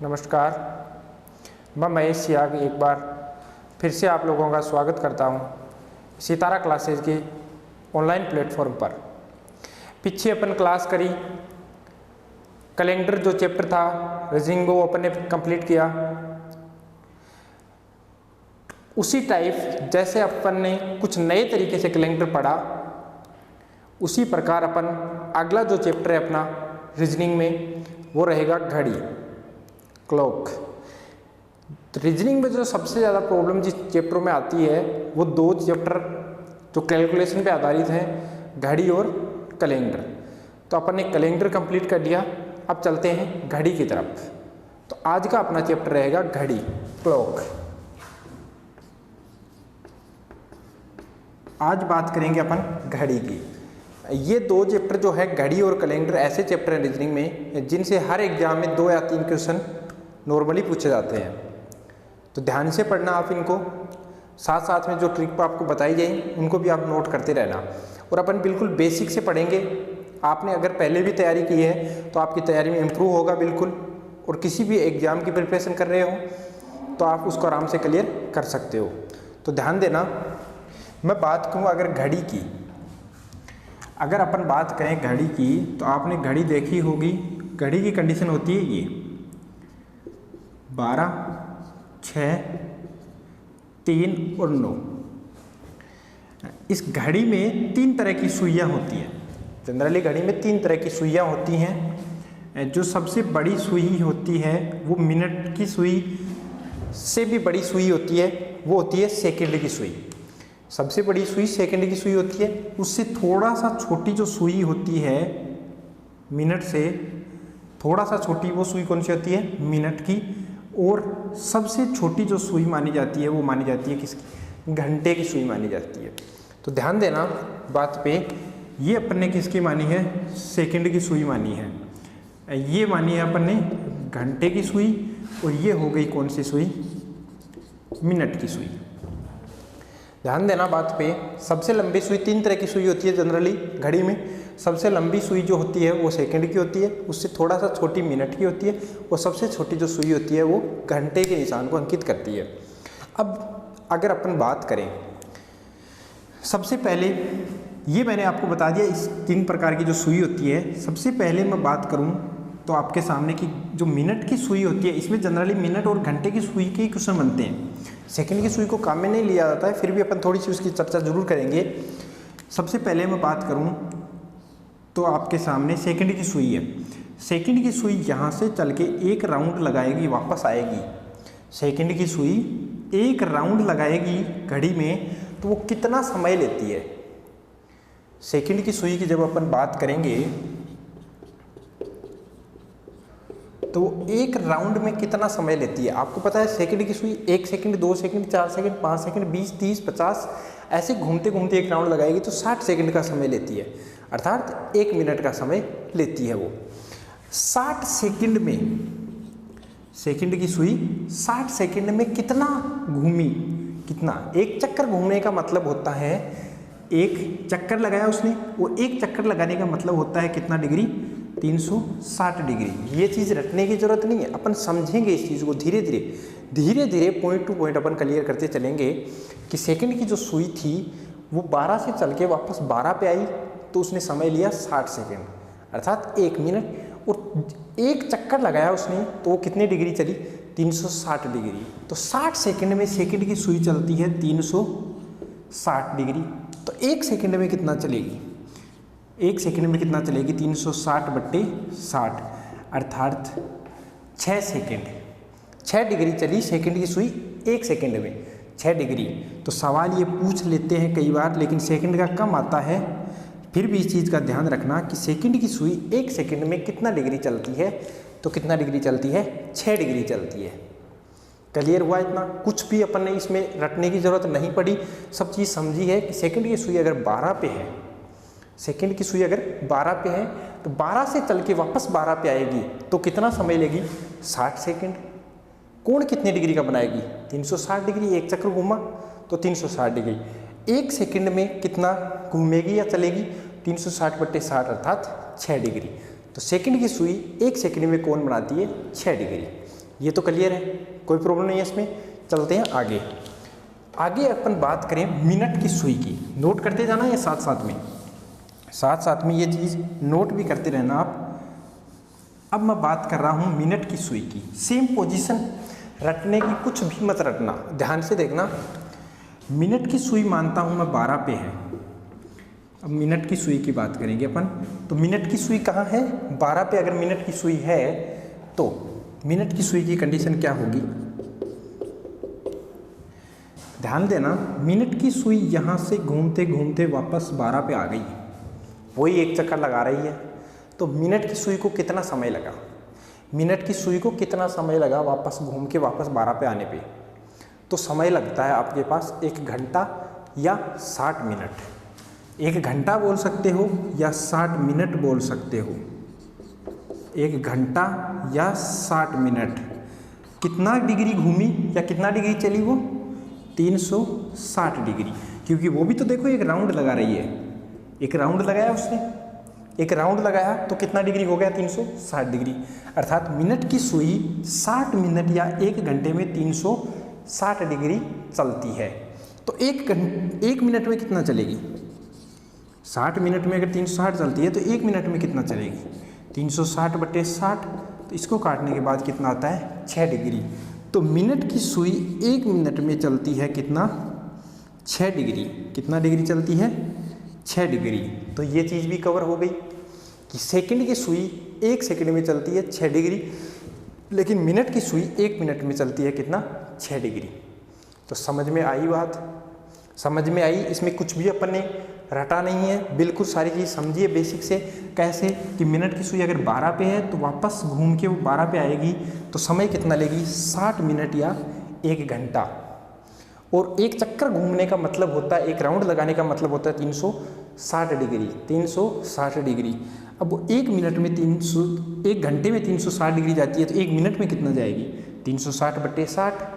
नमस्कार, मैं महेश सियाग एक बार फिर से आप लोगों का स्वागत करता हूं सितारा क्लासेज के ऑनलाइन प्लेटफॉर्म पर। पीछे अपन क्लास करी, कैलेंडर जो चैप्टर था रीजनिंग वो अपन ने कंप्लीट किया। उसी टाइप जैसे अपन ने कुछ नए तरीके से कैलेंडर पढ़ा, उसी प्रकार अपन अगला जो चैप्टर है अपना रीजनिंग में वो रहेगा घड़ी, क्लॉक। रीजनिंग में जो सबसे ज़्यादा प्रॉब्लम जिस चैप्टरों में आती है वो दो चैप्टर जो कैलकुलेशन पे आधारित हैं, घड़ी और कैलेंडर। तो अपन ने कैलेंडर कंप्लीट कर लिया, अब चलते हैं घड़ी की तरफ। तो आज का अपना चैप्टर रहेगा घड़ी, क्लॉक। आज बात करेंगे अपन घड़ी की। ये दो चैप्टर जो है घड़ी और कैलेंडर ऐसे चैप्टर हैं रीजनिंग में जिनसे हर एग्जाम में 2 या 3 क्वेश्चन नॉर्मली पूछे जाते हैं। तो ध्यान से पढ़ना आप इनको, साथ साथ में जो ट्रिक आपको बताई जाएगी उनको भी आप नोट करते रहना। और अपन बिल्कुल बेसिक से पढ़ेंगे। आपने अगर पहले भी तैयारी की है तो आपकी तैयारी में इम्प्रूव होगा बिल्कुल। और किसी भी एग्जाम की प्रिपरेशन कर रहे हो तो आप उसको आराम से क्लियर कर सकते हो। तो ध्यान देना, मैं बात करूँ अगर घड़ी की, अगर अपन बात करें घड़ी की तो आपने घड़ी देखी होगी। घड़ी की कंडीशन होती है ये 12, 6, 3 और 9। इस घड़ी में 3 तरह की सुइयां होती हैं। जनरली घड़ी में 3 तरह की सुइयां होती हैं। जो सबसे बड़ी सुई होती है वो मिनट की सुई से भी बड़ी सुई होती है, वो होती है सेकंड की सुई। सबसे बड़ी सुई सेकंड की सुई होती है। उससे थोड़ा सा छोटी जो सुई होती है मिनट से थोड़ा सा छोटी, वो सुई कौन सी होती है? मिनट की। और सबसे छोटी जो सुई मानी जाती है वो मानी जाती है किसकी? घंटे की सुई मानी जाती है। तो ध्यान देना बात पे, ये अपन ने किसकी मानी है? सेकंड की सुई मानी है। ये मानी है अपन ने घंटे की सुई, और ये हो गई कौन सी सुई? मिनट की सुई। ध्यान देना बात पे, सबसे लंबी सुई 3 तरह की सुई होती है जनरली घड़ी में। सबसे लंबी सुई जो होती है वो सेकंड की होती है, उससे थोड़ा सा छोटी मिनट की होती है, और सबसे छोटी जो सुई होती है वो घंटे के निशान को अंकित करती है। अब अगर अपन बात करें, सबसे पहले ये मैंने आपको बता दिया इस 3 प्रकार की जो सुई होती है। सबसे पहले मैं बात करूं तो आपके सामने की जो मिनट की सुई होती है, इसमें जनरली मिनट और घंटे की सुई के क्वेश्चन बनते हैं। सेकंड की सुई को काम में नहीं लिया जाता है, फिर भी अपन थोड़ी सी उसकी चर्चा जरूर करेंगे। सबसे पहले मैं बात करूं तो आपके सामने सेकंड की सुई है। सेकंड की सुई यहाँ से चल के एक राउंड लगाएगी, वापस आएगी। सेकंड की सुई एक राउंड लगाएगी घड़ी में, तो वो कितना समय लेती है? सेकंड की सुई की जब अपन बात करेंगे तो एक राउंड में कितना समय लेती है? आपको पता है सेकंड की सुई 1 सेकंड, 2 सेकंड, 4 सेकंड, 5 सेकंड, 20, 30, 50 ऐसे घूमते घूमते एक राउंड लगाएगी तो 60 सेकंड का समय लेती है, अर्थात 1 मिनट का समय लेती है वो। 60 सेकंड में सेकंड की सुई 60 सेकंड में कितना घूमी? कितना? एक चक्कर घूमने का मतलब होता है, एक चक्कर लगाया उसने, वो एक चक्कर लगाने का मतलब होता है कितना डिग्री? 360 डिग्री। ये चीज़ रटने की जरूरत नहीं है, अपन समझेंगे इस चीज़ को धीरे धीरे पॉइंट टू पॉइंट अपन क्लियर करते चलेंगे कि सेकंड की जो सुई थी वो 12 से चल के वापस 12 पे आई तो उसने समय लिया 60 सेकंड, अर्थात 1 मिनट। और एक चक्कर लगाया उसने तो वो कितनी डिग्री चली? 360 डिग्री। तो 60 सेकंड में सेकंड की सुई चलती है 360 डिग्री। तो 1 सेकंड में कितना चलेगी? 1 सेकंड में कितना चलेगी? 360/60, अर्थात 6 सेकंड। 6 डिग्री चली सेकंड की सुई 1 सेकंड में, 6 डिग्री। तो सवाल ये पूछ लेते हैं कई बार, लेकिन सेकंड का कम आता है। फिर भी इस चीज़ का ध्यान रखना कि सेकंड की सुई 1 सेकंड में कितना डिग्री चलती है? तो कितना डिग्री चलती है? 6 डिग्री चलती है। क्लियर हुआ इतना? कुछ भी अपन ने इसमें रटने की जरूरत नहीं पड़ी, सब चीज़ समझी है कि सेकंड की सुई अगर 12 पे है, सेकंड की सुई अगर 12 पे है तो 12 से चल के वापस 12 पे आएगी तो कितना समय लेगी? 60 सेकंड। कोण कितनी डिग्री का बनाएगी? 360 डिग्री। एक चक्कर घूमा तो 360 डिग्री। 1 सेकंड में कितना घूमेगी या चलेगी? 360/60, अर्थात 6 डिग्री। तो सेकंड की सुई 1 सेकंड में कोण बनाती है? 6 डिग्री। ये तो क्लियर है, कोई प्रॉब्लम नहीं है इसमें। चलते हैं आगे। आगे अपन बात करें मिनट की सुई की। नोट करते जाना है साथ साथ में ये चीज़ नोट भी करते रहना आप। अब मैं बात कर रहा हूँ मिनट की सुई की। सेम पोजीशन रटने की कुछ भी मत रटना, ध्यान से देखना। मिनट की सुई मानता हूँ मैं 12 पे है। अब मिनट की सुई की बात करेंगे अपन। तो मिनट की सुई कहाँ है? 12 पे अगर मिनट की सुई है तो मिनट की सुई की कंडीशन क्या होगी? ध्यान देना, मिनट की सुई यहाँ से घूमते घूमते वापस 12 पे आ गई, वही एक चक्कर लगा रही है। तो मिनट की सुई को कितना समय लगा? मिनट की सुई को कितना समय लगा वापस घूम के वापस 12 पे आने पे? तो समय लगता है आपके पास 1 घंटा या 60 मिनट। 1 घंटा बोल सकते हो या 60 मिनट बोल सकते हो। 1 घंटा या 60 मिनट। कितना डिग्री घूमी या कितना डिग्री चली वो? 360 डिग्री। क्योंकि वो भी तो देखो एक राउंड लगा रही है, एक राउंड लगाया उसने, एक राउंड लगाया तो कितना डिग्री हो गया? 360 डिग्री। अर्थात मिनट की सुई 60 मिनट या 1 घंटे में 360 डिग्री चलती है। तो एक मिनट में कितना चलेगी? 60 मिनट में अगर 360 चलती है तो 1 मिनट में कितना चलेगी? 360/60। तो इसको काटने के बाद कितना आता है? 6 डिग्री। तो मिनट की सुई 1 मिनट में चलती है कितना? 6 डिग्री। कितना डिग्री चलती है? 6 डिग्री। तो ये चीज़ भी कवर हो गई कि सेकंड की सुई 1 सेकंड में चलती है 6 डिग्री, लेकिन मिनट की सुई 1 मिनट में चलती है कितना? 6 डिग्री। तो समझ में आई बात? समझ में आई? इसमें कुछ भी अपन ने रटा नहीं है, बिल्कुल सारी चीज़ समझिए बेसिक से। कैसे कि मिनट की सुई अगर 12 पे है तो वापस घूम के वो 12 पे आएगी, तो समय कितना लेगी? 60 मिनट या 1 घंटा। और एक चक्कर घूमने का मतलब होता है, एक राउंड लगाने का मतलब होता है 360 डिग्री। 360 डिग्री। अब वो 1 मिनट में 1 घंटे में 360 डिग्री जाती है, तो 1 मिनट में कितना जाएगी? 360/60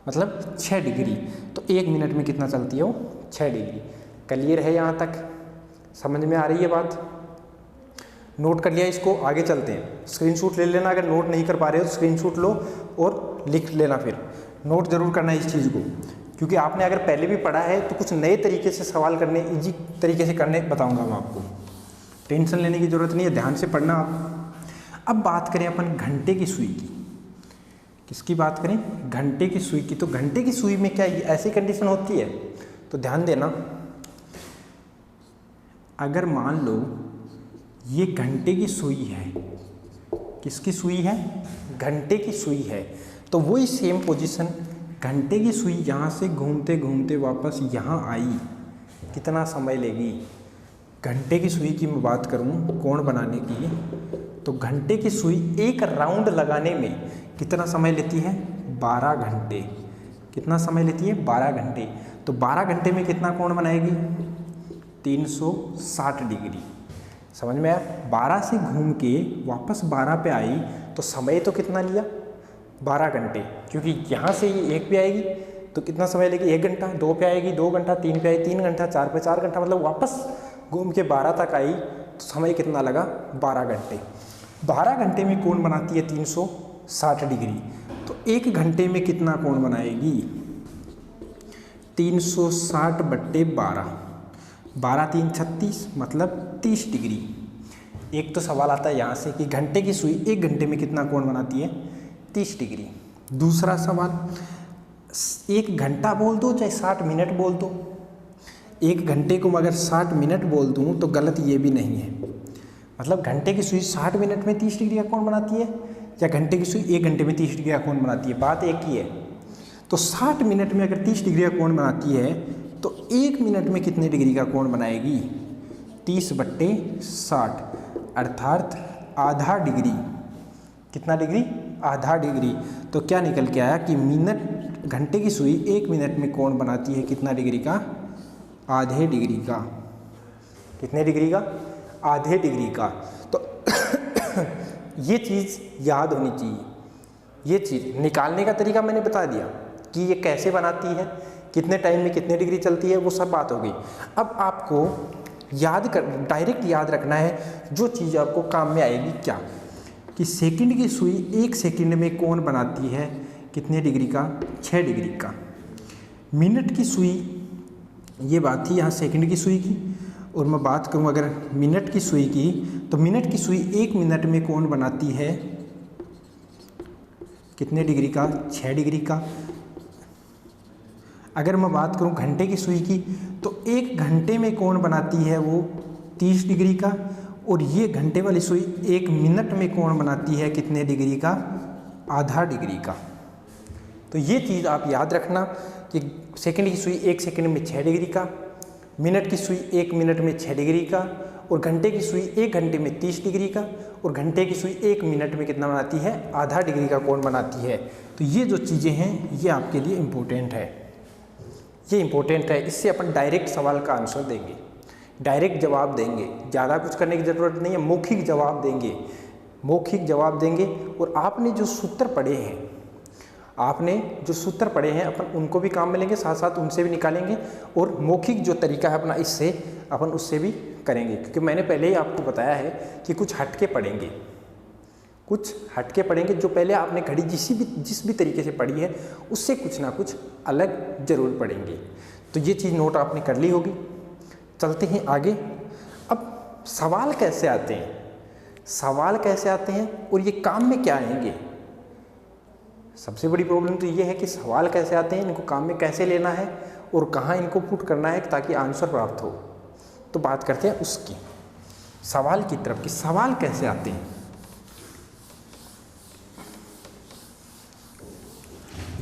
मतलब 6 डिग्री। तो 1 मिनट में कितना चलती है वो? 6 डिग्री। क्लियर है यहाँ तक? समझ में आ रही है बात? नोट कर लिया इसको, आगे चलते हैं। स्क्रीनशॉट ले लेना, अगर नोट नहीं कर पा रहे हो तो स्क्रीनशॉट लो और लिख लेना। फिर नोट जरूर करना इस चीज़ को, क्योंकि आपने अगर पहले भी पढ़ा है तो कुछ नए तरीके से सवाल करने, इजी तरीके से करने बताऊंगा मैं आपको। टेंशन लेने की ज़रूरत नहीं है, ध्यान से पढ़ना आप। अब बात करें अपन घंटे की सुई की। किसकी बात करें? घंटे की सुई की। तो घंटे की सुई में क्या ऐसी कंडीशन होती है? तो ध्यान देना, अगर मान लो ये घंटे की सुई है। किसकी सुई है? घंटे की सुई है। तो वही सेम पोजीशन, घंटे की सुई यहाँ से घूमते घूमते वापस यहाँ आई, कितना समय लेगी? घंटे की सुई की मैं बात करूँ कोण बनाने की, तो घंटे की सुई एक राउंड लगाने में कितना समय लेती है? 12 घंटे। कितना समय लेती है? 12 घंटे। तो 12 घंटे में कितना कोण बनाएगी? 360 डिग्री। समझ में आया? 12 से घूम के वापस 12 पे आई, तो समय तो कितना लिया? 12 घंटे। क्योंकि यहाँ से ये 1 पे आएगी तो कितना समय लेगी? 1 घंटा। 2 पे आएगी 2 घंटा, 3 पे आई 3 घंटा, 4 पे 4 घंटा, मतलब वापस घूम के 12 तक आई तो समय कितना लगा? 12 घंटे। 12 घंटे में कोण बनाती है 360 डिग्री। तो 1 घंटे में कितना कोण बनाएगी? 360/12। 12 3 36 मतलब 30 डिग्री। एक तो सवाल आता है यहाँ से कि घंटे की सुई 1 घंटे में कितना कोण बनाती है? 30 डिग्री। दूसरा सवाल, 1 घंटा बोल दो चाहे 60 मिनट बोल दो, 1 घंटे को अगर 60 मिनट बोल दूँ तो गलत ये भी नहीं है। मतलब घंटे की सुई 60 मिनट में 30 डिग्री का कोण बनाती है या घंटे की सुई 1 घंटे में 30 डिग्री का कोण बनाती है, बात एक ही है। तो 60 मिनट में अगर 30 डिग्री का कोण बनाती है तो 1 मिनट में कितने डिग्री का कोण बनाएगी? 30/60 अर्थात आधा डिग्री। कितना डिग्री? आधा डिग्री। तो क्या निकल के आया कि घंटे की सुई 1 मिनट में कोण बनाती है कितना डिग्री का? आधे डिग्री का। कितने डिग्री का? आधे डिग्री का। तो ये चीज़ याद होनी चाहिए। ये चीज़ निकालने का तरीका मैंने बता दिया कि ये कैसे बनाती है, कितने टाइम में कितने डिग्री चलती है, वो सब बात हो गई। अब आपको डायरेक्ट याद रखना है जो चीज़ आपको काम में आएगी। क्या? कि सेकंड की सुई 1 सेकंड में कौन बनाती है कितने डिग्री का, 6 डिग्री का। मिनट की सुई, ये बात थी यहाँ सेकंड की सुई की, और मैं बात करूँ अगर मिनट की सुई की, तो मिनट की सुई 1 मिनट में कौन बनाती है कितने डिग्री का, 6 डिग्री का। अगर मैं बात करूँ घंटे की सुई की, तो 1 घंटे में कौन बनाती है वो 30 डिग्री का, और ये घंटे वाली सुई 1 मिनट में कौन बनाती है कितने डिग्री का, आधा डिग्री का। तो ये चीज़ आप याद रखना कि सेकंड की सुई 1 सेकंड में 6 डिग्री का, मिनट की सुई 1 मिनट में 6 डिग्री का, और घंटे की सुई 1 घंटे में 30 डिग्री का, और घंटे की सुई 1 मिनट में कितना बनाती है, आधा डिग्री का कौन बनाती है। तो ये जो चीज़ें हैं ये आपके लिए इम्पोर्टेंट है, ये इम्पोर्टेंट है। इससे अपन डायरेक्ट सवाल का आंसर देंगे, डायरेक्ट जवाब देंगे, ज़्यादा कुछ करने की ज़रूरत नहीं है, मौखिक जवाब देंगे, मौखिक जवाब देंगे। और आपने जो सूत्र पढ़े हैं, आपने जो सूत्र पढ़े हैं अपन उनको भी काम में लेंगे, साथ साथ उनसे भी निकालेंगे, और मौखिक जो तरीका है अपना इससे अपन उससे भी करेंगे। क्योंकि मैंने पहले ही आपको बताया है कि कुछ हटके पढ़ेंगे, कुछ हटके पढ़ेंगे। जो पहले आपने घड़ी जिस भी तरीके से पढ़ी है उससे कुछ ना कुछ अलग जरूर पढ़ेंगे। तो ये चीज़ नोट आपने कर ली होगी। चलते हैं आगे। अब सवाल कैसे आते हैं, सवाल कैसे आते हैं और ये काम में क्या आएंगे। सबसे बड़ी प्रॉब्लम तो ये है कि सवाल कैसे आते हैं, इनको काम में कैसे लेना है और कहाँ इनको पुट करना है ताकि आंसर प्राप्त हो। तो बात करते हैं उसकी, सवाल की तरफ कि सवाल कैसे आते हैं।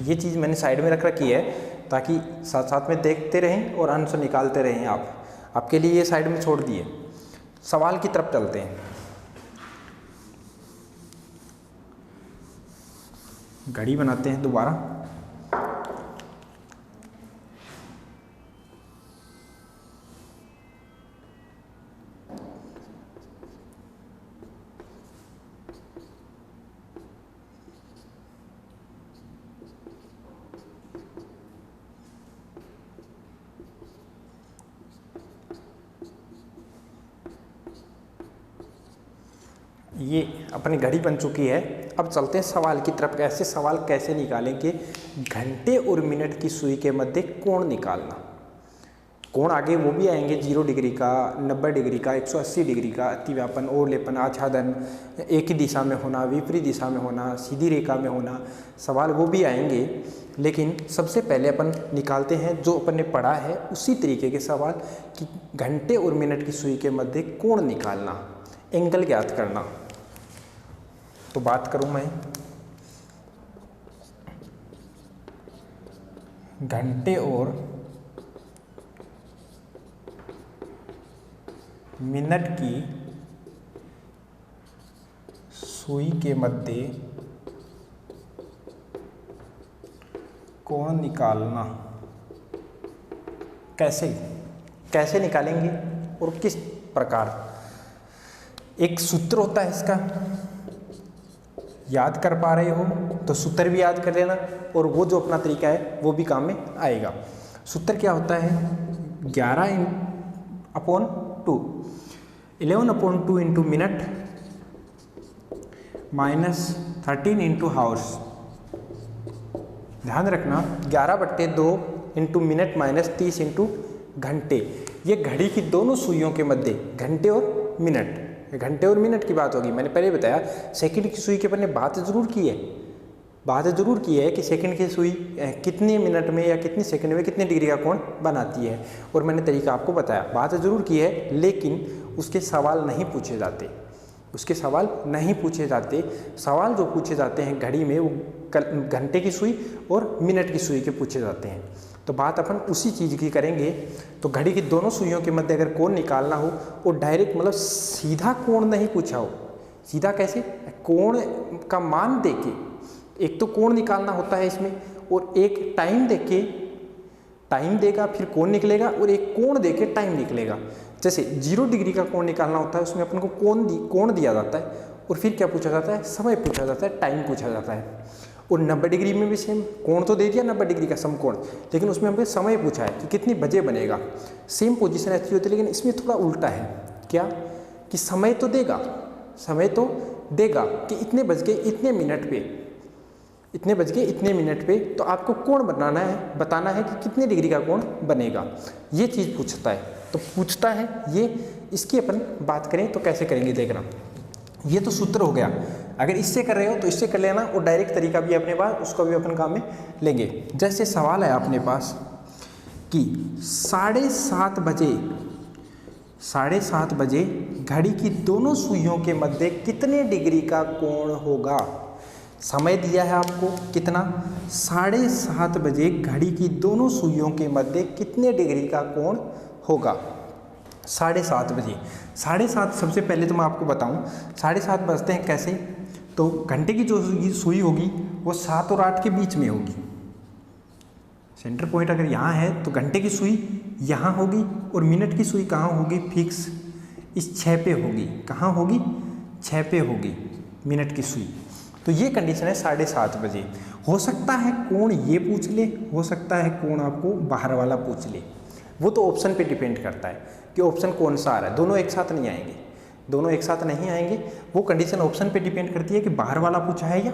ये चीज़ मैंने साइड में रख रखी है ताकि साथ साथ में देखते रहें और आंसर निकालते रहें। आपके लिए ये साइड में छोड़ दिए। सवाल की तरफ चलते हैं। घड़ी बनाते हैं दोबारा। ये अपनी घड़ी बन चुकी है। अब चलते हैं सवाल की तरफ। ऐसे सवाल कैसे निकालेंगे। घंटे और मिनट की सुई के मध्य कोण निकालना। कोण आगे वो भी आएंगे 0 डिग्री का, 90 डिग्री का, 180 डिग्री का, अतिव्यापन, ओरलेपन, आच्छादन, एक ही दिशा में होना, विपरीत दिशा में होना, सीधी रेखा में होना, सवाल वो भी आएंगे। लेकिन सबसे पहले अपन निकालते हैं जो अपन ने पढ़ा है उसी तरीके के सवाल कि घंटे और मिनट की सुई के मध्य कोण निकालना, एंगल ज्ञात करना। तो बात करूं मैं घंटे और मिनट की सुई के मध्य कोण निकालना कैसे निकालेंगे और किस प्रकार। एक सूत्र होता है इसका, याद कर पा रहे हो तो सूत्र भी याद कर लेना और वो जो अपना तरीका है वो भी काम में आएगा। सूत्र क्या होता है, 11/2, 11/2 into minute minus 13 into hours. ध्यान रखना 11/2 इंटू मिनट माइनस 30 इंटू घंटे। ये घड़ी की दोनों सुइयों के मध्य घंटे और मिनट की बात होगी। मैंने पहले बताया सेकंड की सुई के पर ने बात जरूर की है कि सेकंड की सुई कितने मिनट में या कितनी सेकंड में कितने डिग्री का कोण बनाती है, और मैंने तरीका आपको बताया। बात जरूर की है लेकिन उसके सवाल नहीं पूछे जाते। सवाल जो पूछे जाते हैं घड़ी में वो घंटे की सुई और मिनट की सुई के पूछे जाते हैं। तो बात अपन उसी चीज़ की करेंगे। तो घड़ी की दोनों सुइयों के मध्य अगर कोण निकालना हो और डायरेक्ट मतलब सीधा कोण नहीं पूछा हो, सीधा कैसे, कोण का मान देके, एक तो कोण निकालना होता है इसमें, और एक टाइम देके, टाइम देगा फिर कोण निकलेगा, और एक कोण देके टाइम निकलेगा। जैसे 0 डिग्री का कोण निकालना होता है, उसमें अपन को कोण दिया जाता है, और फिर क्या पूछा जाता है, समय पूछा जाता है, टाइम पूछा जाता है। और 90 डिग्री में भी सेम कोण तो दे दिया 90 डिग्री का समकोण, लेकिन उसमें हमने समय पूछा है कि कितनी बजे बनेगा। सेम पोजीशन ऐसी होती है, लेकिन इसमें थोड़ा उल्टा है। क्या कि समय तो देगा, समय तो देगा कि इतने बज के इतने मिनट पे, इतने बज के इतने मिनट पे, तो आपको कोण बनाना है, बताना है कि कितने डिग्री का कोण बनेगा, ये चीज़ पूछता है। तो पूछता है ये, इसकी अपन बात करें तो कैसे करेंगे देखना। ये तो सूत्र हो गया, अगर इससे कर रहे हो तो इससे कर लेना, और डायरेक्ट तरीका भी अपने पास, उसको भी अपन काम में लेंगे। जैसे सवाल है अपने पास कि 7:30 बजे घड़ी की दोनों सुइयों के मध्य कितने डिग्री का कोण होगा। समय दिया है आपको कितना, 7:30 बजे घड़ी की दोनों सुइयों के मध्य कितने डिग्री का कोण होगा। 7:30 बजे, 7:30 सबसे पहले तो मैं आपको बताऊं 7:30 बजते हैं कैसे, तो घंटे की जो सुई होगी वो 7 और 8 के बीच में होगी। सेंटर पॉइंट अगर यहाँ है तो घंटे की सुई यहाँ होगी, और मिनट की सुई कहाँ होगी, फिक्स इस 6 पे होगी। कहाँ होगी, 6 पे होगी मिनट की सुई। तो ये कंडीशन है 7:30 बजे। हो सकता है कोण ये पूछ ले, हो सकता है कोण आपको बाहर वाला पूछ ले, वो तो ऑप्शन पे डिपेंड करता है कि ऑप्शन कौन सा आ रहा है। दोनों एक साथ नहीं आएंगे, दोनों एक साथ नहीं आएंगे, वो कंडीशन ऑप्शन पे डिपेंड करती है कि बाहर वाला पूछा है या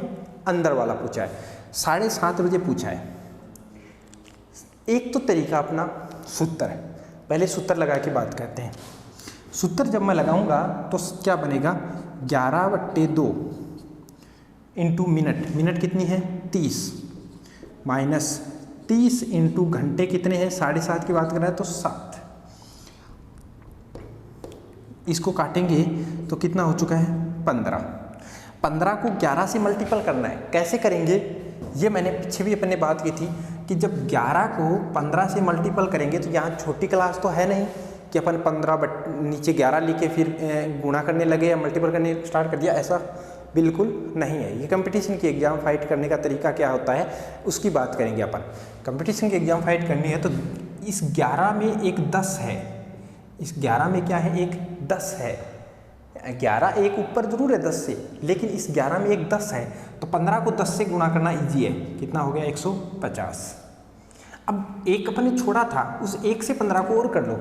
अंदर वाला पूछा है। 7:30 बजे पूछा है। एक तो तरीका अपना सूत्र है, पहले सूत्र लगा के बात करते हैं। सूत्र जब मैं लगाऊंगा तो क्या बनेगा, 11/2 इंटू मिनट, मिनट कितनी है 30, माइनस 30 इंटू घंटे कितने हैं, 7:30 की बात कर रहा है तो 7। इसको काटेंगे तो कितना हो चुका है 15। 15 को 11 से मल्टीपल करना है। कैसे करेंगे, ये मैंने पीछे भी अपने बात की थी कि जब 11 को 15 से मल्टीपल करेंगे तो यहाँ छोटी क्लास तो है नहीं कि अपन 15 नीचे 11 लिखे फिर गुणा करने लगे या मल्टीपल करने स्टार्ट कर दिया, ऐसा बिल्कुल नहीं है। ये कंपटीशन की एग्ज़ाम फाइट करने का तरीका क्या होता है उसकी बात करेंगे अपन। कंपटीशन की एग्ज़ाम फाइट करनी है तो इस 11 में एक 10 है, इस 11 में क्या है, एक 10 है। 11 एक ऊपर जरूर है 10 से, लेकिन इस 11 में एक 10 है, तो 15 को 10 से गुणा करना इजी है। कितना हो गया 150। अब एक अपन ने छोड़ा था, उस एक से 15 को और कर लो।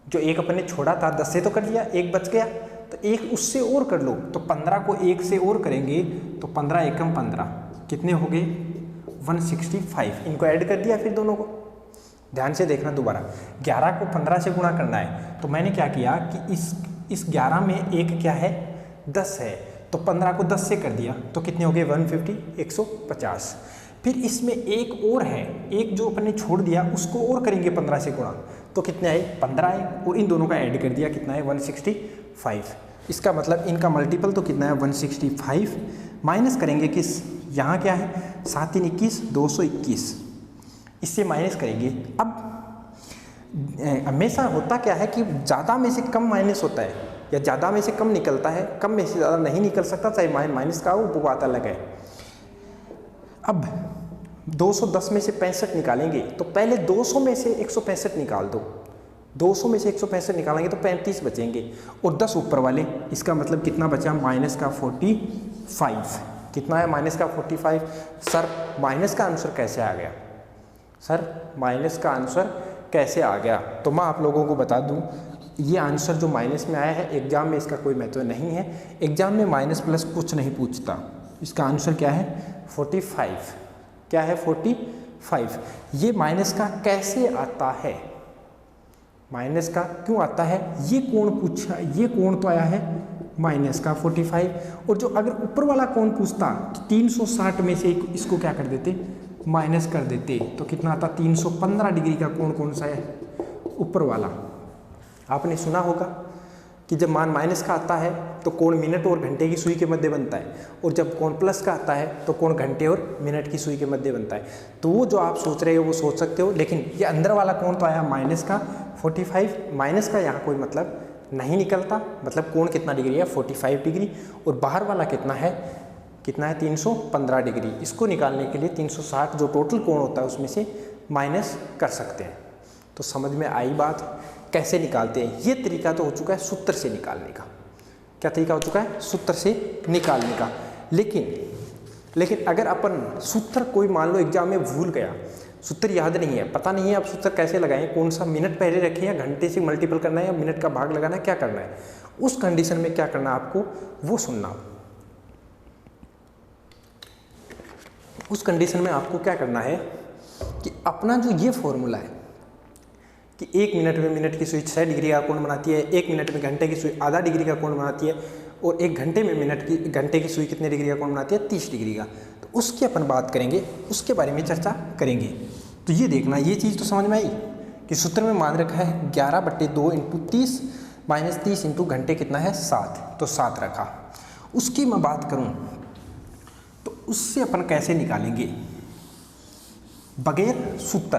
जो एक अपन ने छोड़ा था 10 से तो कर लिया, एक बच गया तो एक उससे और कर लो, तो 15 को एक से और करेंगे तो 15 एकम 15 कितने हो गए 165। इनको ऐड कर दिया फिर दोनों को। ध्यान से देखना दोबारा, 11 को 15 से गुणा करना है, तो मैंने क्या किया कि इस 11 में एक क्या है 10 है, तो 15 को 10 से कर दिया तो कितने हो गए 150, 150। फिर इसमें एक और है, एक जो अपन ने छोड़ दिया उसको और करेंगे 15 से गुणा, तो कितने आए 15 आए, और इन दोनों का ऐड कर दिया कितना है 165। इसका मतलब इनका मल्टीपल तो कितना है 165, माइनस करेंगे किस, यहाँ क्या है 7 3 21 221, इससे माइनस करेंगे। अब हमेशा होता क्या है कि ज़्यादा में से कम माइनस होता है या ज़्यादा में से कम निकलता है, कम में से ज़्यादा नहीं निकल सकता, चाहे माइनस का हो वो बात अलग है। अब 210 में से 65 निकालेंगे तो पहले 200 में से 165 निकाल दो, 200 में से 165 निकालेंगे तो 35 बचेंगे, और 10 ऊपर वाले, इसका मतलब कितना बचा माइनस का 45। कितना है माइनस का 45। सर माइनस का आंसर कैसे आ गया, सर माइनस का आंसर कैसे आ गया, तो मैं आप लोगों को बता दूं ये आंसर जो माइनस में आया है एग्जाम में इसका कोई महत्व नहीं है। एग्जाम में माइनस प्लस कुछ नहीं पूछता, इसका आंसर क्या है 45। क्या है 45। ये माइनस का कैसे आता है, माइनस का क्यों आता है, ये कोण पूछा, ये कोण तो आया है माइनस का 45। और जो अगर ऊपर वाला कोण पूछता तो 360 में से इसको क्या कर देते माइनस कर देते, तो कितना आता 315 डिग्री का कोण कौन सा है ऊपर वाला। आपने सुना होगा कि जब मान माइनस का आता है तो कोण मिनट और घंटे की सुई के मध्य बनता है, और जब कोण प्लस का आता है तो कोण घंटे और मिनट की सुई के मध्य बनता है। तो वो जो आप सोच रहे हो वो सोच सकते हो, लेकिन ये अंदर वाला कोण तो आया माइनस का 45, माइनस का यहाँ कोई मतलब नहीं निकलता, मतलब कोण कितना डिग्री है 45 डिग्री, और बाहर वाला कितना है 315 डिग्री। इसको निकालने के लिए 360 जो टोटल कोण होता है उसमें से माइनस कर सकते हैं। तो समझ में आई बात, कैसे निकालते हैं। ये तरीका तो हो चुका है सूत्र से निकालने का। क्या तरीका हो चुका है सूत्र से निकालने का। लेकिन अगर अपन सूत्र कोई मान लो एग्जाम में भूल गया, सूत्र याद नहीं है, पता नहीं है अब सूत्र कैसे लगाएं, कौन सा मिनट पहले रखें या घंटे से मल्टीपल करना है या मिनट का भाग लगाना है, क्या करना है, उस कंडीशन में क्या करना आपको वो सुनना। उस कंडीशन में आपको क्या करना है कि अपना जो ये फॉर्मूला है कि 1 मिनट में मिनट की सुई 6 डिग्री का कोण बनाती है, 1 मिनट में घंटे की सुई आधा डिग्री का कोण बनाती है, और 1 घंटे में घंटे की सुई कितने डिग्री का कोण बनाती है, 30 डिग्री का। तो उसकी अपन बात करेंगे, उसके बारे में चर्चा करेंगे। तो ये देखना, ये चीज़ तो समझ में आई कि सूत्र में मान रखा है 11/2 × 30 - 30 × घंटे कितना है 7, तो 7 रखा। उसकी मैं बात करूं तो उससे अपन कैसे निकालेंगे बगैर सूत्र,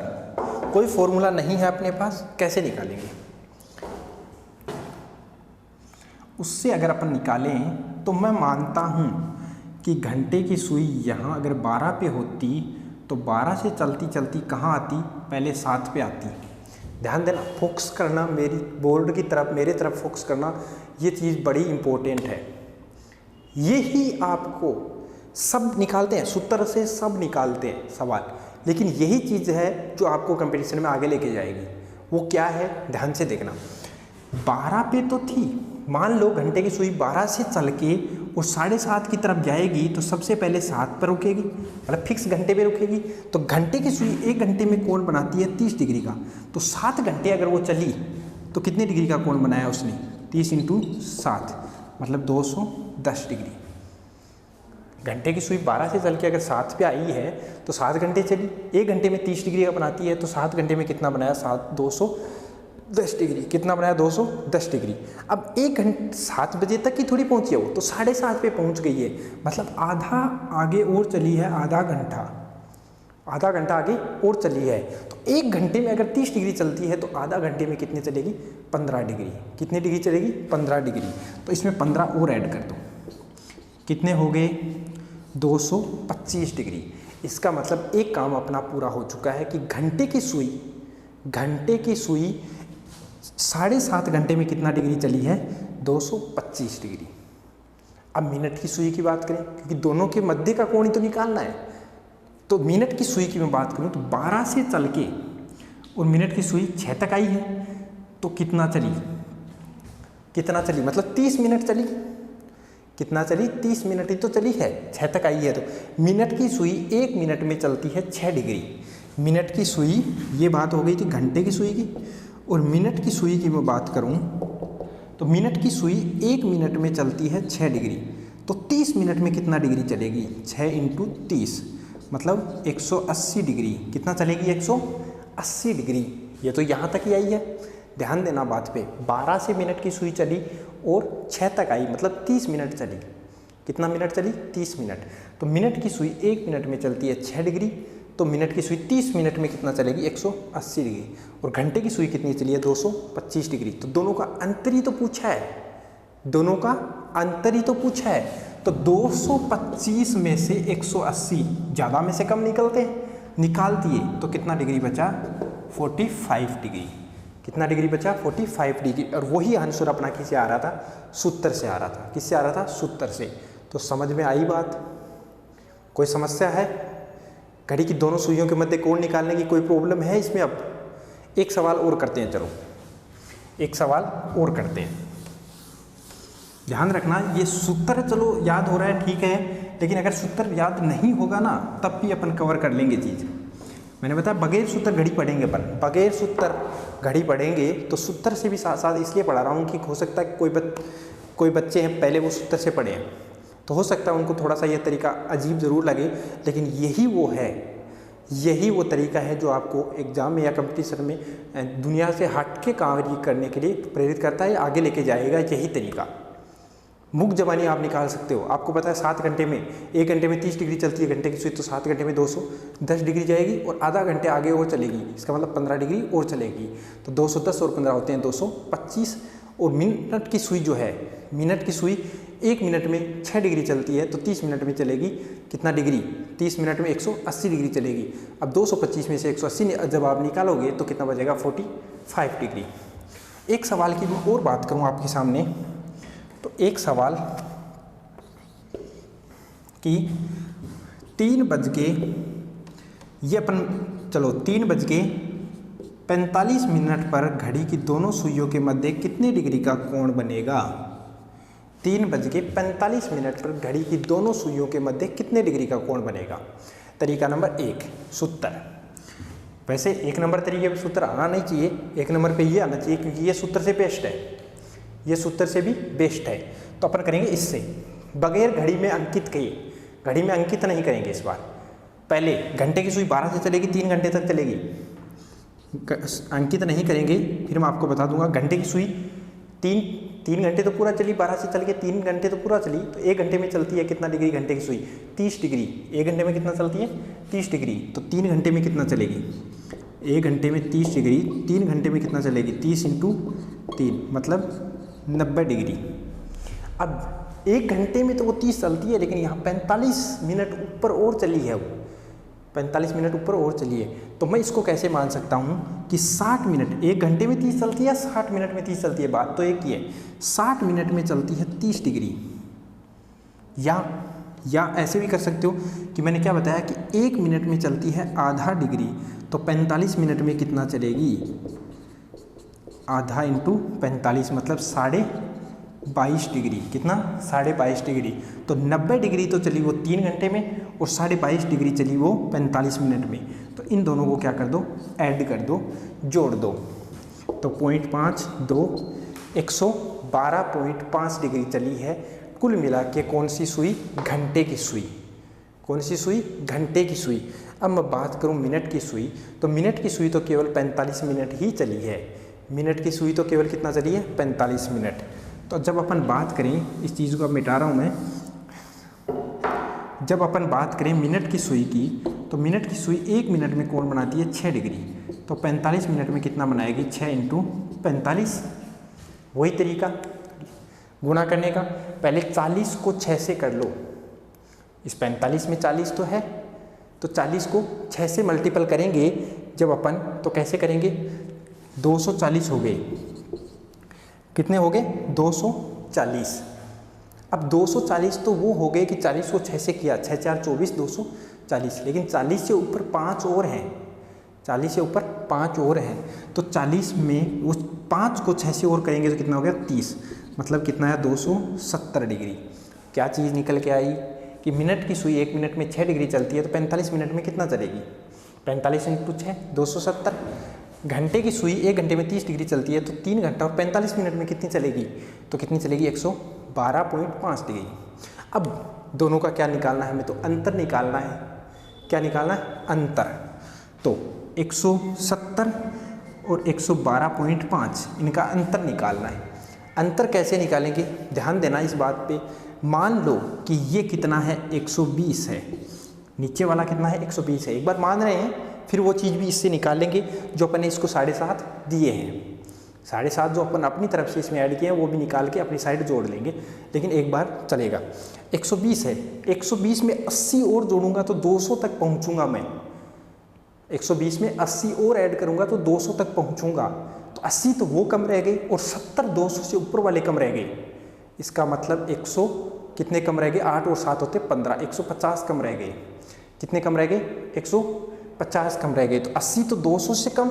कोई फॉर्मूला नहीं है अपने पास, कैसे निकालेंगे? उससे अगर अपन निकालें तो मैं मानता हूं कि घंटे की सुई यहाँ अगर 12 पे होती तो 12 से चलती चलती कहाँ आती, पहले 7 पे आती। ध्यान देना, फोकस करना, मेरी बोर्ड की तरफ, मेरे तरफ फोकस करना, ये चीज़ बड़ी इंपॉर्टेंट है। यही आपको सब निकालते हैं, सूत्र से सब निकालते हैं सवाल, लेकिन यही चीज़ है जो आपको कंपटीशन में आगे लेके जाएगी। वो क्या है, ध्यान से देखना। 12 पे तो थी, मान लो घंटे की सुई 12 से चल के और 7:30 की तरफ जाएगी तो सबसे पहले 7 पर रुकेगी, मतलब फिक्स घंटे पे रुकेगी। तो घंटे की सुई 1 घंटे में कोण बनाती है 30 डिग्री का, तो 7 घंटे अगर वो चली तो कितने डिग्री का कोण बनाया उसने, 30 × 7 मतलब 210 डिग्री। घंटे की सुई 12 से चल के अगर 7 पे आई है तो 7 घंटे चली, 1 घंटे में 30 डिग्री का बनाती है, तो 7 घंटे में कितना बनाया, 210 डिग्री। कितना बनाया, 210 डिग्री। अब 1 घंटे 7 बजे तक की थोड़ी पहुंची है वो, तो 7:30 पे पहुंच गई है, मतलब आधा आगे और चली है, आधा घंटा आगे और चली है। तो 1 घंटे में अगर 30 डिग्री चलती है तो आधा घंटे में कितने चलेगी, 15 डिग्री। कितनी डिग्री चलेगी, 15 डिग्री। तो इसमें 15 और ऐड कर दो, कितने हो गए, 225 डिग्री। इसका मतलब एक काम अपना पूरा हो चुका है कि घंटे की सुई 7.5 घंटे में कितना डिग्री चली है, 225 डिग्री। अब मिनट की सुई की बात करें, क्योंकि दोनों के मध्य का कोण ही तो निकालना है। तो मिनट की सुई की मैं बात करूं तो 12 से चल के और मिनट की सुई 6 तक आई है, तो कितना चली, मतलब 30 मिनट चली। कितना चली, 30 मिनट ही तो चली है, 6 तक आई है। तो मिनट की सुई 1 मिनट में चलती है 6 डिग्री। मिनट की सुई, ये बात हो गई थी घंटे की सुई की, और मिनट की सुई की मैं बात करूं तो मिनट की सुई 1 मिनट में चलती है 6 डिग्री। तो 30 मिनट में कितना डिग्री चलेगी, 6 × 30 मतलब 180 डिग्री। कितना चलेगी, 180 डिग्री। ये तो यहाँ तक ही आई है, ध्यान देना बात पे। 12 से मिनट की सुई चली और 6 तक आई, मतलब 30 मिनट चली। कितना मिनट चली, 30 मिनट। तो मिनट की सुई 1 मिनट में चलती है 6 डिग्री, तो मिनट की सुई 30 मिनट में कितना चलेगी, 180 डिग्री। और घंटे की सुई कितनी चली है, 225 डिग्री। तो दोनों का अंतर ही तो पूछा है, तो 225 में से 180 ज़्यादा में से कम निकालती है, तो कितना डिग्री बचा, 45 डिग्री। कितना डिग्री बचा, 45 डिग्री। और वही आंसर अपना किससे आ रहा था, सूत्र से आ रहा था। किससे आ रहा था, सूत्र से। तो समझ में आई बात, कोई समस्या है? घड़ी की दोनों सुइयों के मध्य कोण निकालने की कोई प्रॉब्लम है इसमें? अब एक सवाल और करते हैं, चलो एक सवाल और करते हैं। ध्यान रखना, ये सूत्र चलो याद हो रहा है ठीक है, लेकिन अगर सूत्र याद नहीं होगा ना तब भी अपन कवर कर लेंगे चीज़। मैंने बताया बगैर सूत्र घड़ी पढ़ेंगे अपन, बगैर सूत्र घड़ी पढ़ेंगे। तो सूत्र से भी साथ साथ इसलिए पढ़ा रहा हूँ कि हो सकता है कोई बच्चे हैं पहले वो सूत्र से पढ़े हैं, तो हो सकता है उनको थोड़ा सा ये तरीका अजीब ज़रूर लगे, लेकिन यही वो तरीका है जो आपको एग्ज़ाम में या कंपटीशन में दुनिया से हट के कार्य करने के लिए प्रेरित करता है, आगे लेके जाएगा। यही तरीका मुक्त जबानी आप निकाल सकते हो। आपको पता है 7 घंटे में, 1 घंटे में 30 डिग्री चलती है घंटे की सुई, तो 7 घंटे में 210 डिग्री जाएगी और आधा घंटे आगे और चलेगी, इसका मतलब 15 डिग्री और चलेगी। तो 210 और 15 होते हैं 225। और मिनट की सुई जो है, मिनट की सुई 1 मिनट में 6 डिग्री चलती है, तो 30 मिनट में चलेगी कितना डिग्री, 30 मिनट में 180 डिग्री चलेगी। अब 225 में से 180 जब आप निकालोगे तो कितना बचेगा, 45 डिग्री। एक सवाल की मैं और बात करूँ आपके सामने, तो एक सवाल कि 3:45 पर घड़ी की दोनों सुइयों के मध्य कितने डिग्री का कोण बनेगा। 3:45 पर घड़ी की दोनों सुइयों के मध्य कितने डिग्री का कोण बनेगा। तरीका नंबर 1, सूत्र। वैसे 1 नंबर तरीके पे सूत्र आना नहीं चाहिए, 1 नंबर पे ये आना चाहिए क्योंकि ये सूत्र से बेस्ट है, ये सूत्र से भी बेस्ट है। तो अपन करेंगे इससे, बगैर घड़ी में अंकित किए, घड़ी में अंकित नहीं करेंगे इस बार। पहले घंटे की सुई 12 से चलेगी, 3 घंटे तक चलेगी, अंकित नहीं करेंगे। फिर मैं आपको बता दूंगा घंटे की सुई 3 घंटे तो पूरा चली, 12 से चल के 3 घंटे तो पूरा चली, तो 1 घंटे में चलती है कितना डिग्री घंटे की सुई, 30 डिग्री। 1 घंटे में कितना चलती है, 30 डिग्री। तो 3 घंटे में कितना चलेगी, 1 घंटे में 30 डिग्री, 3 घंटे में कितना चलेगी, 30 × 3 मतलब 90 डिग्री। अब 1 घंटे में तो वो 30 चलती है, लेकिन यहाँ 45 मिनट ऊपर और चली है, वो 45 मिनट ऊपर और चली है। तो मैं इसको कैसे मान सकता हूँ कि 60 मिनट, 1 घंटे में 30 चलती है या 60 मिनट में 30 चलती है, बात तो एक ही है। 60 मिनट में चलती है 30 डिग्री। या ऐसे भी कर सकते हो कि मैंने क्या बताया कि 1 मिनट में चलती है आधा डिग्री, तो 45 मिनट में कितना चलेगी, आधा × 45 मतलब 22.5 डिग्री। कितना, 22.5 डिग्री। तो 90 डिग्री तो चली वो 3 घंटे में और 22.5 डिग्री चली वो 45 मिनट में। तो इन दोनों को क्या कर दो, ऐड कर दो, जोड़ दो। तो 0.5 2 112.5 डिग्री चली है कुल मिला के। कौन सी सुई, घंटे की सुई। कौन सी सुई, घंटे की सुई। अब मैं बात करूं मिनट की सुई, तो मिनट की सुई तो केवल 45 मिनट ही चली है। मिनट की सुई तो केवल कितना चली है, 45 मिनट। तो जब अपन बात करें, इस चीज़ को मिटा रहा हूँ मैं, जब अपन बात करें मिनट की सुई की, तो मिनट की सुई 1 मिनट में कोण बनाती है 6 डिग्री। तो 45 मिनट में कितना बनाएगी, 6 × 45। वही तरीका गुणा करने का, पहले 40 को 6 से कर लो। इस 45 में 40 तो है, तो 40 को 6 से मल्टीपल करेंगे जब अपन, तो कैसे करेंगे, 240 हो गए। कितने हो गए, 240। अब 240 तो वो हो गए कि 40 को 6 से किया, 6 × 4 = 24, 240। लेकिन 40 से ऊपर 5 और हैं, 40 से ऊपर 5 और हैं। तो 40 में उस 5 को 6 से और करेंगे तो कितना हो गया, 30। मतलब कितना है, 270 डिग्री। क्या चीज़ निकल के आई कि मिनट की सुई 1 मिनट में 6 डिग्री चलती है, तो 45 मिनट में कितना चलेगी, 45 × 6 270। घंटे की सुई 1 घंटे में 30 डिग्री चलती है, तो 3 घंटा और 45 मिनट में कितनी चलेगी, तो कितनी चलेगी, 112.5 डिग्री। अब दोनों का क्या निकालना है हमें, तो अंतर निकालना है। क्या निकालना है, अंतर। तो 170 और 112.5 इनका अंतर निकालना है। अंतर कैसे निकालेंगे, ध्यान देना इस बात पे। मान लो कि ये कितना है, 120 है, नीचे वाला कितना है, 120 है। एक बार मान रहे हैं, फिर वो चीज़ भी इससे निकालेंगे जो अपन ने इसको 7.5 दिए हैं। 7.5 जो अपन अपनी तरफ से इसमें ऐड किए हैं वो भी निकाल के अपनी साइड जोड़ लेंगे, लेकिन एक बार चलेगा। 120 है, 120 में 80 और जोड़ूंगा तो 200 तक पहुंचूंगा मैं। 120 में 80 और ऐड करूंगा तो 200 तक पहुंचूंगा। तो 80 तो वो कम रह गए और 70 200 से ऊपर वाले कम रह गए। इसका मतलब 100 कितने कम रह गए, 8 और 7 होते 15, 150 कम रह गए। कितने कम रह गए, 150 कम रह गए। तो 80 तो 200 से कम,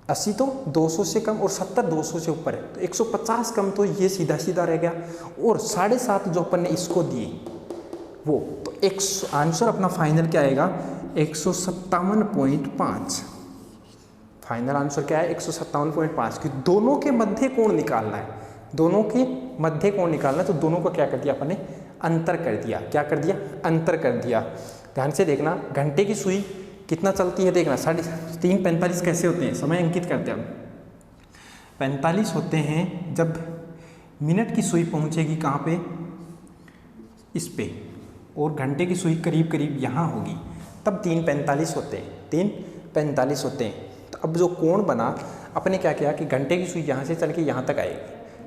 80 तो 200 से कम और 70 200 से ऊपर है, तो 150 कम, तो ये सीधा सीधा रह गया। और 7.5 जो अपन ने इसको दिए वो, तो आंसर अपना फाइनल क्या आएगा, 157.5। फाइनल आंसर क्या है, 157.5। कि दोनों के मध्य कोण निकालना है, दोनों के मध्य कोण निकालना है। तो दोनों को क्या कर दिया अपन ने, अंतर कर दिया। क्या कर दिया, अंतर कर दिया। ध्यान से देखना, घंटे की सुई कितना चलती है, देखना 3:45 कैसे होते हैं, समय अंकित करते हैं हम। 45 होते हैं जब मिनट की सुई पहुंचेगी कहाँ पे, इस पे, और घंटे की सुई करीब करीब यहाँ होगी, तब 3:45 होते हैं, 3:45 होते हैं। तो अब जो कोण बना, अपने क्या किया कि घंटे की सुई यहाँ से चल के यहाँ तक आएगी।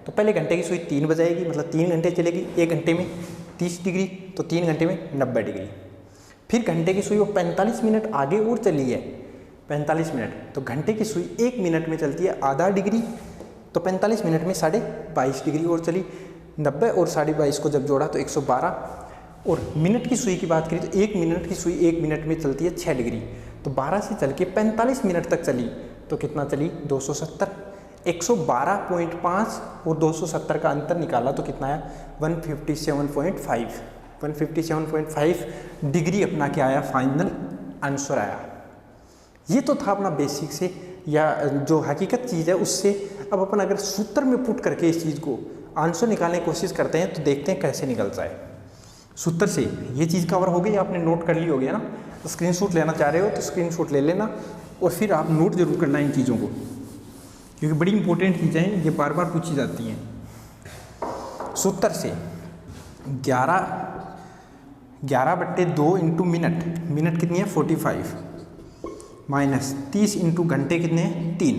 तो पहले घंटे की सुई 3 बजाएगी, मतलब 3 घंटे चलेगी। 1 घंटे में 30 डिग्री, तो 3 घंटे में 90 डिग्री। फिर घंटे की सुई वो 45 मिनट आगे और चली है, 45 मिनट। तो घंटे की सुई 1 मिनट में चलती है आधा डिग्री, तो 45 मिनट में 22.5 डिग्री और चली। 90 और 22.5 को जब जोड़ा तो 112। और मिनट की सुई की बात करें तो 1 मिनट की सुई 1 मिनट में चलती है 6 डिग्री, तो 12 से चल के 45 मिनट तक चली, तो कितना चली, 270। 112.5 और 270 का अंतर निकाला तो कितना आया 157.5। 157.5 डिग्री अपना क्या आया, फाइनल आंसर आया। ये तो था अपना बेसिक से या जो हकीकत चीज़ है उससे। अब अपन अगर सूत्र में पुट करके इस चीज़ को आंसर निकालने की कोशिश करते हैं तो देखते हैं कैसे निकलता है। सूत्र से ये चीज़ कवर हो गई, आपने नोट कर ली होगी ना। तो स्क्रीनशॉट लेना चाह रहे हो तो स्क्रीनशॉट ले लेना और फिर आप नोट जरूर करना इन चीज़ों को, क्योंकि बड़ी इंपॉर्टेंट चीज़ें हैं, ये बार बार पूछी जाती हैं। सूत्र से 11/2 इंटू मिनट कितनी है 45 माइनस 30 इंटू घंटे कितने हैं 3।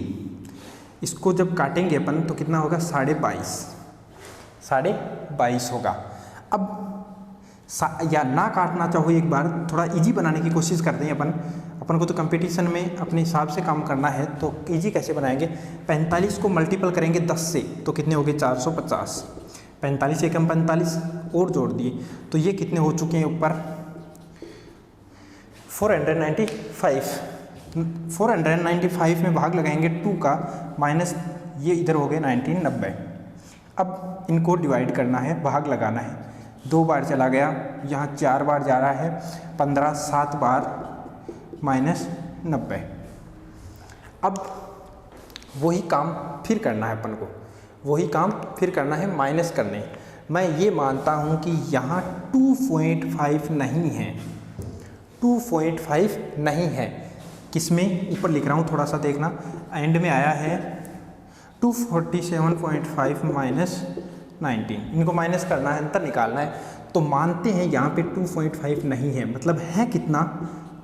इसको जब काटेंगे अपन तो कितना होगा 22.5 होगा। अब या ना काटना चाहो एक बार, थोड़ा इजी बनाने की कोशिश करते हैं अपन को तो कंपटीशन में अपने हिसाब से काम करना है। तो इजी कैसे बनाएंगे, 45 को मल्टीपल करेंगे 10 से तो कितने हो गए 450। 45 एकम 45 और जोड़ दिए तो ये कितने हो चुके हैं ऊपर 495। 495 में भाग लगाएंगे 2 का, माइनस ये इधर हो गए 1990। अब इनको डिवाइड करना है, भाग लगाना है। 2 बार चला गया, यहाँ 4 बार जा रहा है, 15 7 बार माइनस 90। अब वही काम फिर करना है अपन को, वही काम फिर करना है, माइनस करने। मैं ये मानता हूँ कि यहाँ 2.5 नहीं है, 2.5 नहीं है। किसमें, ऊपर लिख रहा हूँ थोड़ा सा देखना, एंड में आया है 247.5 माइनस 19। इनको माइनस करना है, अंतर निकालना है। तो मानते हैं यहाँ पे 2.5 नहीं है, मतलब है कितना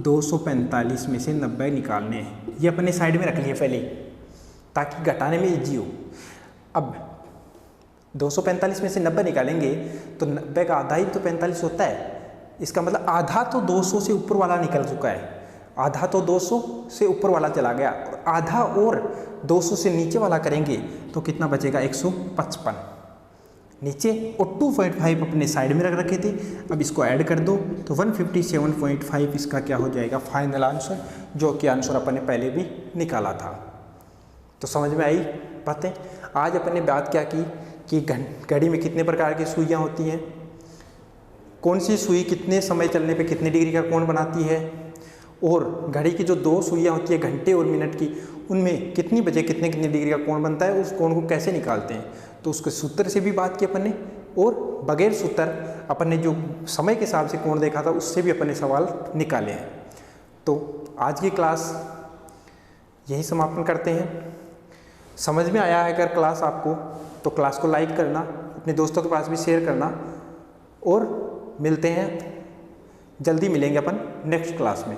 245 में से 90 निकालने हैं। ये अपने साइड में रख लिए पहले ताकि घटाने में इजी हो। अब 245 में से 90 निकालेंगे तो 90 का आधा ही तो 45 होता है। इसका मतलब आधा तो 200 से ऊपर वाला निकल चुका है, आधा तो 200 से ऊपर वाला चला गया, और आधा और 200 से नीचे वाला करेंगे तो कितना बचेगा 155 नीचे, और 2.5 अपने साइड में रख रखे थे। अब इसको ऐड कर दो तो 157.5 इसका क्या हो जाएगा फाइनल आंसर, जो कि आंसर अपन ने पहले भी निकाला था। तो समझ में आई बातें। आज अपन ने बात क्या की कि घड़ी में कितने प्रकार की सुइयाँ होती हैं, कौन सी सुई कितने समय चलने पे कितने डिग्री का कोण बनाती है, और घड़ी की जो 2 सुइयाँ होती है घंटे और मिनट की, उनमें कितनी बजे कितने कितने डिग्री का कोण बनता है, उस कोण को कैसे निकालते हैं। तो उसके सूत्र से भी बात की अपन ने, और बगैर सूत्र अपन ने जो समय के हिसाब से कोण देखा था उससे भी अपन ने सवाल निकाले हैं। तो आज की क्लास यही समापन करते हैं। समझ में आया है अगर क्लास आपको, तो क्लास को लाइक करना, अपने दोस्तों के पास भी शेयर करना, और मिलते हैं जल्दी, मिलेंगे अपन नेक्स्ट क्लास में।